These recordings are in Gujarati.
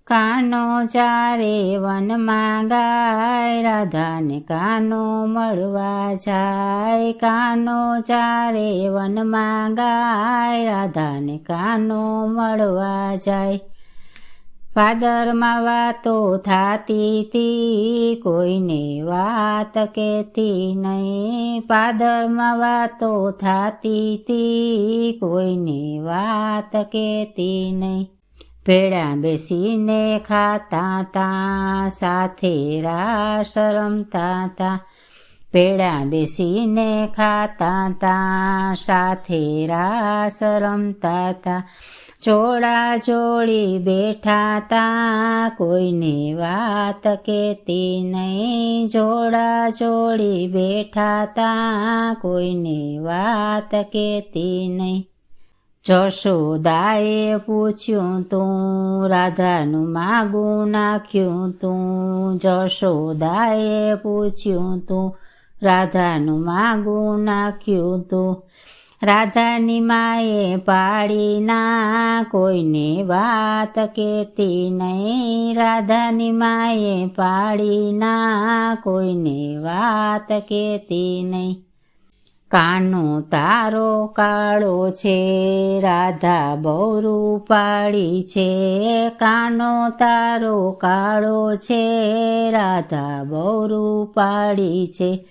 કાનો ચારે વનમાં ગાય, રાધાને કાનો મળવા જાય. કાનો ચારે વનમાં ગાય, રાધાને કાનો મળવા જાય. ભાદરમાં વાતો થાતી તી, કોઈને વાત કહેતી નહીં. ભાદરમાં વાતો થાતી તી, કોઈને વાત કહેતી નહીં. ભેળા બેસીને ખાતા તા, સાથે રાસ રમતા તા. ભેળા બેસીને ખાતા તા, સાથે રાસ રમતા તા. જોડા જોડી બેઠા તા, કોઈને વાત કહેતી નહીં. જોડા જોડી બેઠા તા, કોઈને વાત કહેતી નહીં. જશોદાએ પૂછ્યું તું, રાધાનું માગું નાખ્યું તું. જશોદાએ પૂછ્યું તું, રાધાનું માગું નાખ્યું તું. રાધાની માએ પાડી ના, કોઈને વાત કહેતી નહીં. રાધાની માએ પાડી ના, કોઈને વાત કહેતી નહીં. કાનો તારો કાળો છે, રાધા બહુ રૂપાળી છે. કાનો તારો કાળો છે, રાધા બહુ રૂપાળી છે.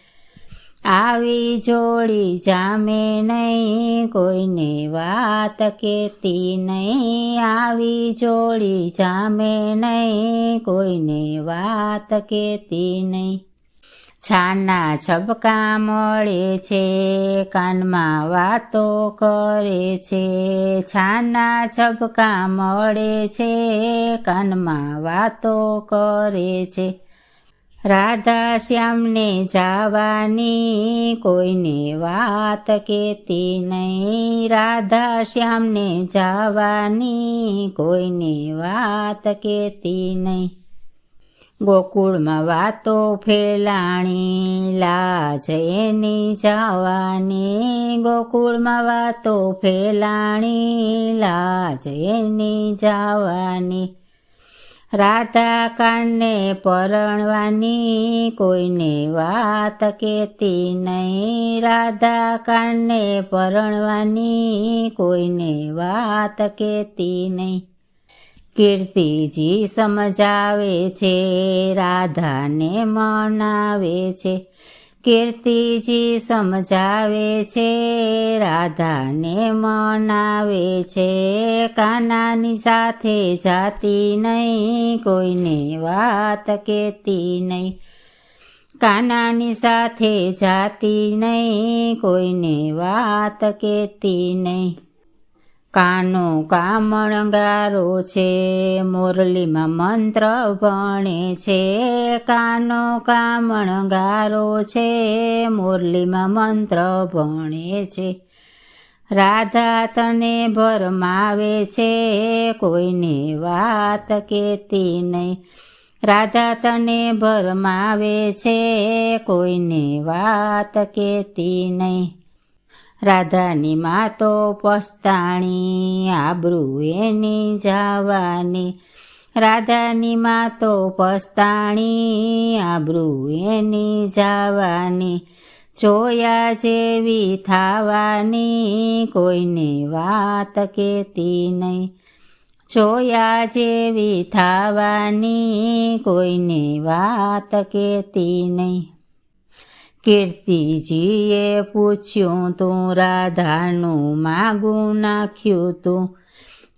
આવી જોડી જામે નહીં, કોઈને વાત કહેતી નહીં. આવી જોડી જામે નહીં, કોઈને વાત કહેતી નહીં. છાના છબકા મળે છે, કાનમાં વાતો કરે છે. છાના છબકા મળે છે, કાનમાં વાતો કરે છે. રાધા શ્યામને જાવાની, કોઈને વાત કહેતી નહીં. રાધા શ્યામને જાવાની, કોઈને વાત કહેતી નહીં. ગોકુળમાં વાતો ફેલાણી, લાજ એની જવાની. ગોકુળમાં વાતો ફેલાણી, લાજ એની જવાની. રાધા કાને પરણવાની, કોઈને વાત કહેતી નહીં. રાધા કાને પરણવાની, કોઈને વાત કહેતી નહીં. કીર્તિજી સમજાવે છે, રાધાને મનાવે છે. કીર્તિજી સમજાવે છે, રાધાને મનાવે છે. કાનાની સાથે જાતી નહીં, કોઈને વાત કહેતી નહીં. કાનાની સાથે જાતી નહીં, કોઈને વાત કહેતી નહીં. કાનો કામણગારો છે, મોરલીમાં મંત્ર ભણે છે. કાનો કામણગારો છે, મોરલીમાં મંત્ર ભણે છે. રાધા તને ભરમાવે છે, કોઈને વાત કહેતી નહીં. રાધા તને ભરમાવે છે, કોઈને વાત કહેતી નહીં. રાધાની મા તો પસ્તાણી, આબરૂ એની જવાની. રાધાની મા તો પસ્તાણી, આબરૂ એની જવાની. જોયા જેવી થાવાની, કોઈને વાત કહેતી નહીં. જોયા જેવી થાવાની, કોઈને વાત કહેતી નહીં. કીર્તિજીએ પૂછ્યું તું, રાધાનું માગું નાખ્યું તું.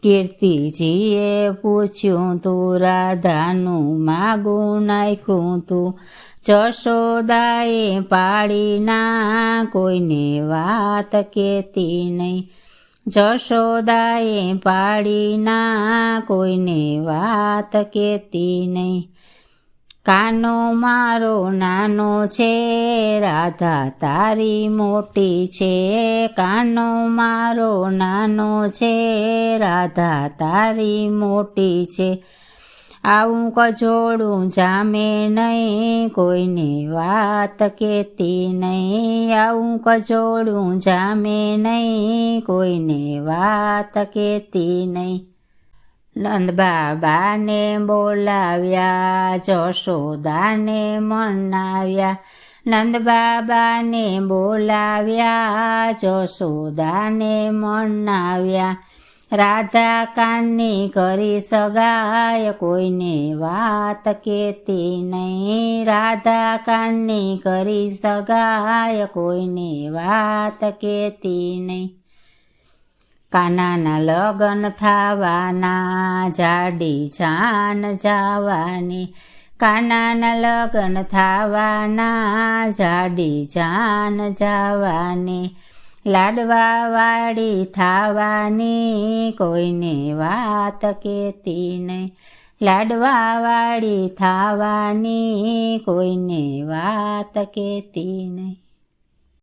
કીર્તિજીએ પૂછ્યું તું, રાધાનું માગું નાખ્યું તું. જશોદાએ પાડી ના, કોઈને વાત કહેતી નહીં. જશોદાએ પાડી ના, કોઈને વાત કહેતી નહીં. કાનો મારો નાનો છે, રાધા તારી મોટી છે. કાનો મારો નાનો છે, રાધા તારી મોટી છે. આવું કજોડું જામે નહીં, કોઈને વાત કહેતી નહીં. આવું કજોડું જામે નહીં, કોઈને વાત કહેતી નહીં. નંદ બાબાને બોલાવ્યા, જશોદાને મનાવ્યા. નંદ બાબાને બોલાવ્યા, જશોદાને મનાવ્યા. રાધા કાનની કરી સગાય, કોઈને વાત કહેતી નહીં. રાધા કાનની કરી સગાય, કોઈને વાત કહેતી નહીં. કાનાના લગન થવાના, જાડી જાન જવાની. કાનાના લગન થવાના, જાડી જાન જવાની. લાડવા વાળી થવાની, કોઈને વાત કહેતી નહીં. લાડવા વાળી થવાની, કોઈને વાત કહેતી નહીં.